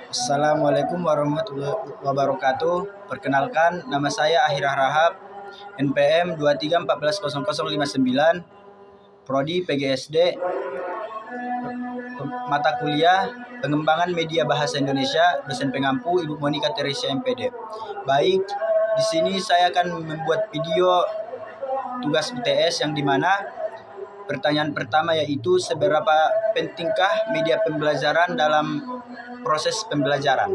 Assalamualaikum warahmatullahi wabarakatuh. Perkenalkan, nama saya Ahirah Rahab, NPM 23140059, Prodi PGSD, mata kuliah Pengembangan Media Bahasa Indonesia, dosen pengampu Ibu Monika Teresia MPD. Baik, di sini saya akan membuat video tugas UTS yang dimana pertanyaan pertama yaitu seberapa pentingkah media pembelajaran dalam proses pembelajaran.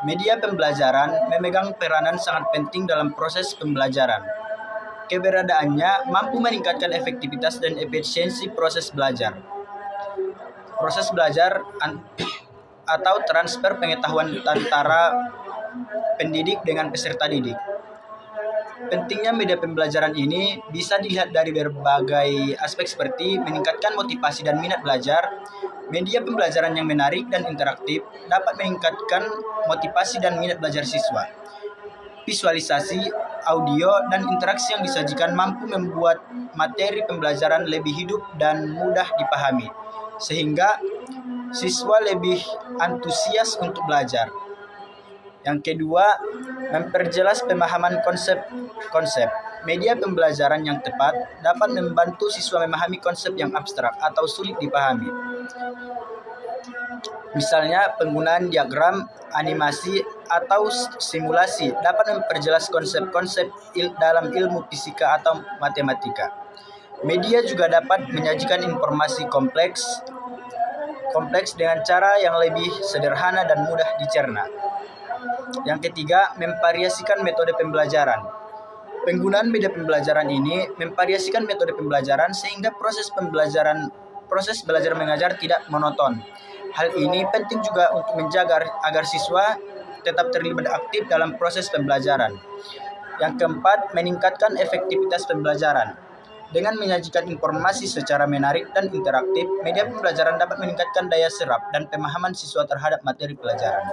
Media pembelajaran memegang peranan sangat penting dalam proses pembelajaran. Keberadaannya mampu meningkatkan efektivitas dan efisiensi proses belajar. Proses belajar atau transfer pengetahuan antara pendidik dengan peserta didik. Pentingnya media pembelajaran ini bisa dilihat dari berbagai aspek seperti meningkatkan motivasi dan minat belajar. Media pembelajaran yang menarik dan interaktif dapat meningkatkan motivasi dan minat belajar siswa. Visualisasi, audio, dan interaksi yang disajikan mampu membuat materi pembelajaran lebih hidup dan mudah dipahami, sehingga siswa lebih antusias untuk belajar. Yang kedua, memperjelas pemahaman konsep-konsep. Media pembelajaran yang tepat dapat membantu siswa memahami konsep yang abstrak atau sulit dipahami. Misalnya, penggunaan diagram, animasi, atau simulasi dapat memperjelas konsep-konsep dalam ilmu fisika atau matematika. Media juga dapat menyajikan informasi kompleks dengan cara yang lebih sederhana dan mudah dicerna. Yang ketiga, memvariasikan metode pembelajaran. Penggunaan media pembelajaran ini memvariasikan metode pembelajaran sehingga proses belajar mengajar tidak monoton. Hal ini penting juga untuk menjaga agar siswa tetap terlibat aktif dalam proses pembelajaran. Yang keempat, meningkatkan efektivitas pembelajaran. Dengan menyajikan informasi secara menarik dan interaktif, media pembelajaran dapat meningkatkan daya serap dan pemahaman siswa terhadap materi pelajaran.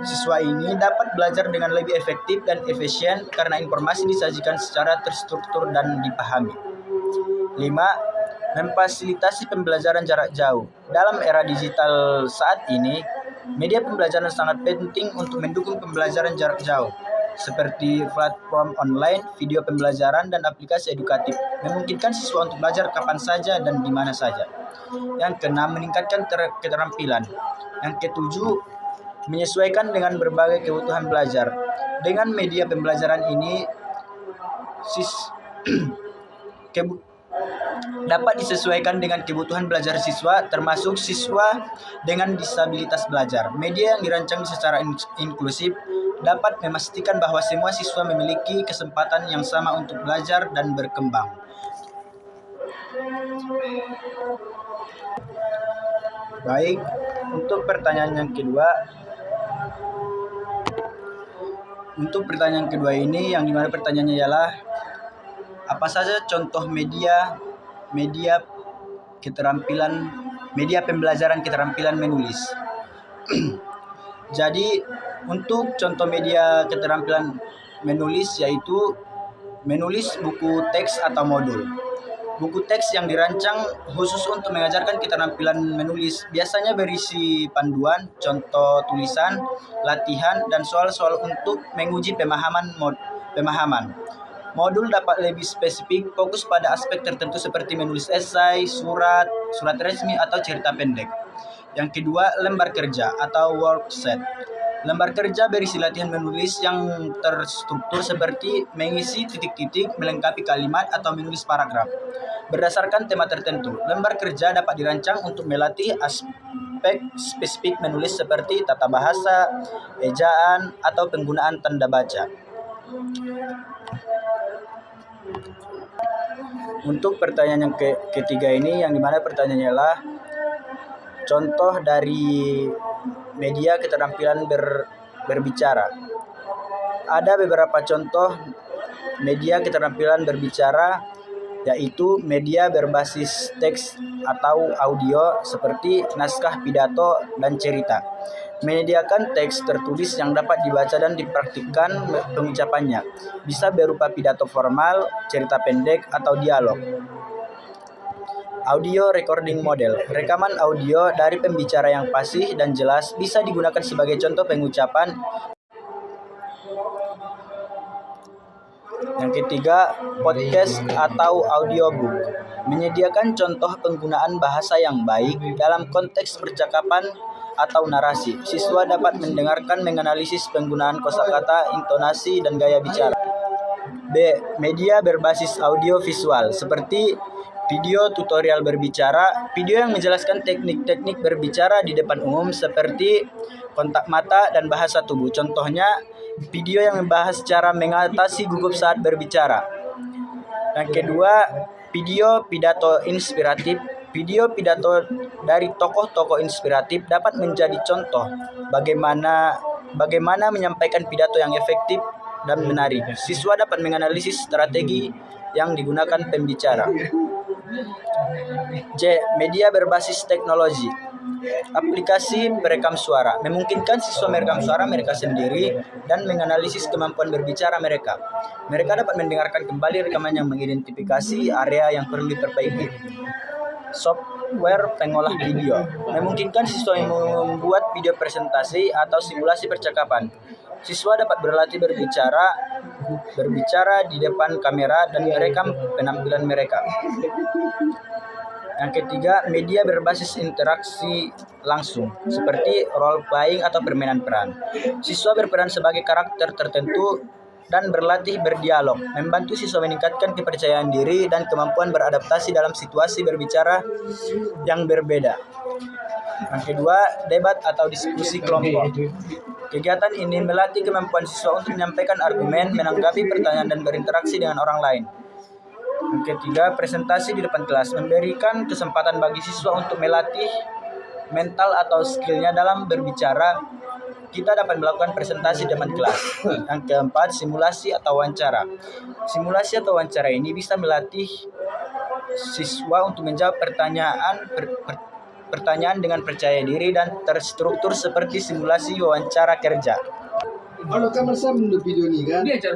Siswa ini dapat belajar dengan lebih efektif dan efisien karena informasi disajikan secara terstruktur dan dipahami. 5. Memfasilitasi pembelajaran jarak jauh. Dalam era digital saat ini, media pembelajaran sangat penting untuk mendukung pembelajaran jarak jauh, seperti platform online, video pembelajaran, dan aplikasi edukatif, memungkinkan siswa untuk belajar kapan saja dan di mana saja. Yang keenam, meningkatkan keterampilan. Yang ketujuh, menyesuaikan dengan berbagai kebutuhan belajar. Dengan media pembelajaran ini, dapat disesuaikan dengan kebutuhan belajar siswa, termasuk siswa dengan disabilitas belajar. Media yang dirancang secara inklusif dapat memastikan bahwa semua siswa memiliki kesempatan yang sama untuk belajar dan berkembang. Baik, untuk pertanyaan yang kedua. Untuk pertanyaan kedua ini, yang dimana pertanyaannya ialah apa saja contoh media pembelajaran keterampilan menulis. Jadi untuk contoh media keterampilan menulis yaitu menulis buku teks atau modul. Buku teks yang dirancang khusus untuk mengajarkan keterampilan menulis biasanya berisi panduan, contoh tulisan, latihan, dan soal-soal untuk menguji pemahaman. Modul dapat lebih spesifik, fokus pada aspek tertentu seperti menulis esai, surat resmi, atau cerita pendek. Yang kedua, lembar kerja atau worksheet. Lembar kerja berisi latihan menulis yang terstruktur seperti mengisi titik-titik, melengkapi kalimat, atau menulis paragraf. Berdasarkan tema tertentu, lembar kerja dapat dirancang untuk melatih aspek spesifik menulis seperti tata bahasa, ejaan, atau penggunaan tanda baca. Untuk pertanyaan yang ketiga ini, yang dimana pertanyaannya adalah contoh dari media keterampilan berbicara. Ada beberapa contoh media keterampilan berbicara, yaitu media berbasis teks atau audio seperti naskah pidato dan cerita. Menyediakan teks tertulis yang dapat dibaca dan dipraktikkan pengucapannya. Bisa berupa pidato formal, cerita pendek, atau dialog. Audio recording model. Rekaman audio dari pembicara yang fasih dan jelas bisa digunakan sebagai contoh pengucapan. Yang ketiga, podcast atau audiobook. Menyediakan contoh penggunaan bahasa yang baik dalam konteks percakapan atau narasi. Siswa dapat mendengarkan, menganalisis penggunaan kosakata, intonasi, dan gaya bicara. B. Media berbasis audio visual seperti video tutorial berbicara, video yang menjelaskan teknik-teknik berbicara di depan umum seperti kontak mata dan bahasa tubuh. Contohnya, video yang membahas cara mengatasi gugup saat berbicara. Yang kedua, video pidato inspiratif. Video pidato dari tokoh-tokoh inspiratif dapat menjadi contoh bagaimana menyampaikan pidato yang efektif dan menarik. Siswa dapat menganalisis strategi yang digunakan pembicara. J. Media berbasis teknologi. Aplikasi perekam suara memungkinkan siswa merekam suara mereka sendiri dan menganalisis kemampuan berbicara mereka. Mereka dapat mendengarkan kembali rekaman yang mengidentifikasi area yang perlu diperbaiki. Software pengolah video memungkinkan siswa membuat video presentasi atau simulasi percakapan. Siswa dapat berlatih berbicara di depan kamera dan merekam penampilan mereka. Yang ketiga, media berbasis interaksi langsung, seperti role playing atau permainan peran. Siswa berperan sebagai karakter tertentu dan berlatih berdialog, membantu siswa meningkatkan kepercayaan diri dan kemampuan beradaptasi dalam situasi berbicara yang berbeda. Yang kedua, debat atau diskusi kelompok. Kegiatan ini melatih kemampuan siswa untuk menyampaikan argumen, menanggapi pertanyaan, dan berinteraksi dengan orang lain. Yang ketiga, presentasi di depan kelas memberikan kesempatan bagi siswa untuk melatih mental atau skillnya dalam berbicara. Kita dapat melakukan presentasi di depan kelas. Yang keempat, simulasi atau wawancara. Simulasi atau wawancara ini bisa melatih siswa untuk menjawab pertanyaan dengan percaya diri dan terstruktur seperti simulasi wawancara kerja.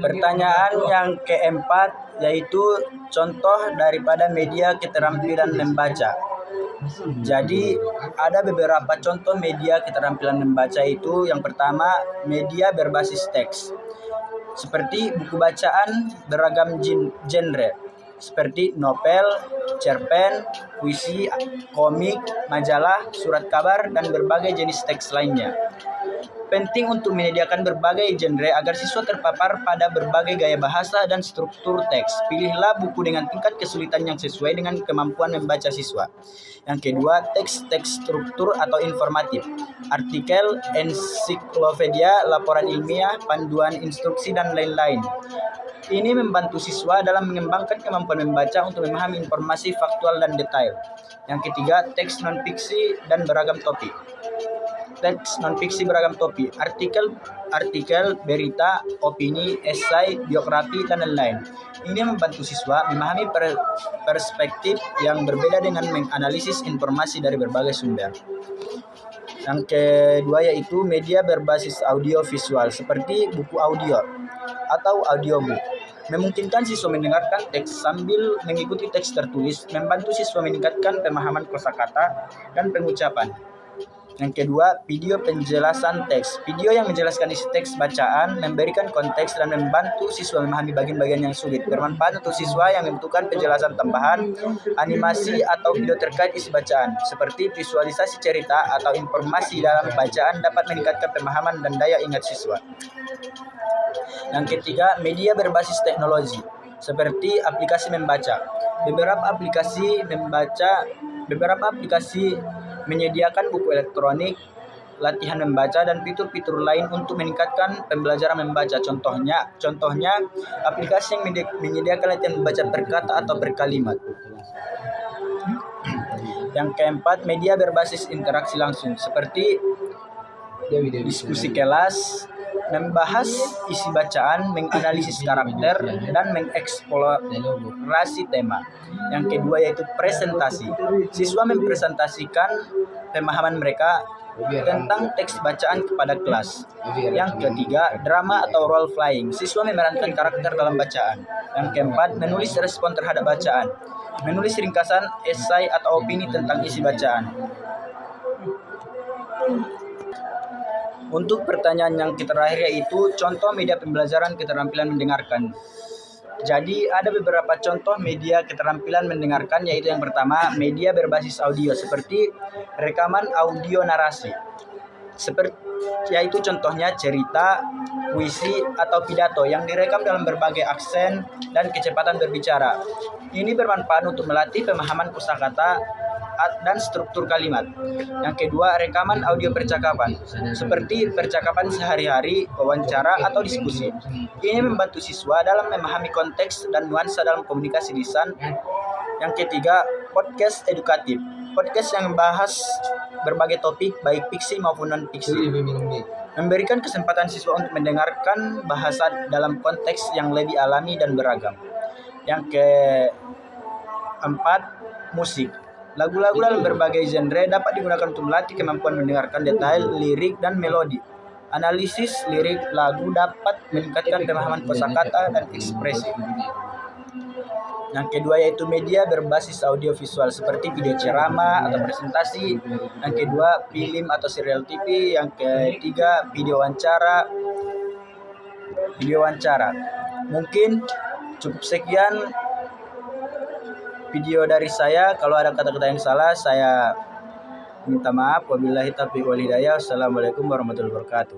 Pertanyaan yang keempat yaitu contoh daripada media keterampilan membaca. Jadi ada beberapa contoh media keterampilan membaca itu. Yang pertama, media berbasis teks seperti buku bacaan beragam genre seperti novel, cerpen, puisi, komik, majalah, surat kabar, dan berbagai jenis teks lainnya. Penting untuk menyediakan berbagai genre agar siswa terpapar pada berbagai gaya bahasa dan struktur teks. Pilihlah buku dengan tingkat kesulitan yang sesuai dengan kemampuan membaca siswa. Yang kedua, teks struktur atau informatif. Artikel, ensiklopedia, laporan ilmiah, panduan instruksi, dan lain-lain. Ini membantu siswa dalam mengembangkan kemampuan membaca untuk memahami informasi faktual dan detail. Yang ketiga, teks non-fiksi dan beragam topik. Teks non-fiksi beragam topik, artikel, berita, opini, esai, biografi, dan lain-lain. Ini membantu siswa memahami perspektif yang berbeda dengan menganalisis informasi dari berbagai sumber. Yang kedua yaitu media berbasis audio visual seperti buku audio atau audiobook. Memungkinkan siswa mendengarkan teks sambil mengikuti teks tertulis, membantu siswa meningkatkan pemahaman kosakata dan pengucapan. Yang kedua, video penjelasan teks. Video yang menjelaskan isi teks bacaan, memberikan konteks dan membantu siswa memahami bagian-bagian yang sulit. Bermanfaat untuk siswa yang membutuhkan penjelasan tambahan, animasi atau video terkait isi bacaan, seperti visualisasi cerita atau informasi dalam bacaan dapat meningkatkan pemahaman dan daya ingat siswa. Yang ketiga, media berbasis teknologi, seperti aplikasi membaca. Beberapa aplikasi menyediakan buku elektronik, latihan membaca, dan fitur-fitur lain untuk meningkatkan pembelajaran membaca. Contohnya aplikasi yang menyediakan latihan membaca per kata atau per kalimat. Yang keempat, media berbasis interaksi langsung, seperti diskusi kelas, membahas isi bacaan, menganalisis karakter, dan mengeksplorasi tema. Yang kedua yaitu presentasi. Siswa mempresentasikan pemahaman mereka tentang teks bacaan kepada kelas. Yang ketiga, drama atau role playing. Siswa memerankan karakter dalam bacaan. Yang keempat, menulis respon terhadap bacaan. menulis ringkasan, esai, atau opini tentang isi bacaan. Untuk pertanyaan yang terakhir yaitu contoh media pembelajaran keterampilan mendengarkan. Jadi ada beberapa contoh media keterampilan mendengarkan, yaitu yang pertama media berbasis audio seperti rekaman audio narasi. Yaitu contohnya cerita, puisi, atau pidato yang direkam dalam berbagai aksen dan kecepatan berbicara. Ini bermanfaat untuk melatih pemahaman kosakata dan struktur kalimat. Yang kedua, rekaman audio percakapan, seperti percakapan sehari-hari, wawancara, atau diskusi. Ini membantu siswa dalam memahami konteks dan nuansa dalam komunikasi lisan. Yang ketiga, podcast edukatif. Podcast yang membahas berbagai topik, baik fiksi maupun non-fiksi. Memberikan kesempatan siswa untuk mendengarkan bahasa dalam konteks yang lebih alami dan beragam. Yang keempat, musik. Lagu-lagu dalam berbagai genre dapat digunakan untuk melatih kemampuan mendengarkan detail, lirik, dan melodi. Analisis lirik lagu dapat meningkatkan pemahaman kosakata dan ekspresi. Yang kedua yaitu media berbasis audio visual seperti video ceramah atau presentasi. Yang kedua, film atau serial TV. Yang ketiga, video wawancara. Mungkin cukup sekian video dari saya. Kalau ada kata-kata yang salah, saya minta maaf. Wabillahi taufiq wal hidayah. Wassalamualaikum warahmatullahi wabarakatuh.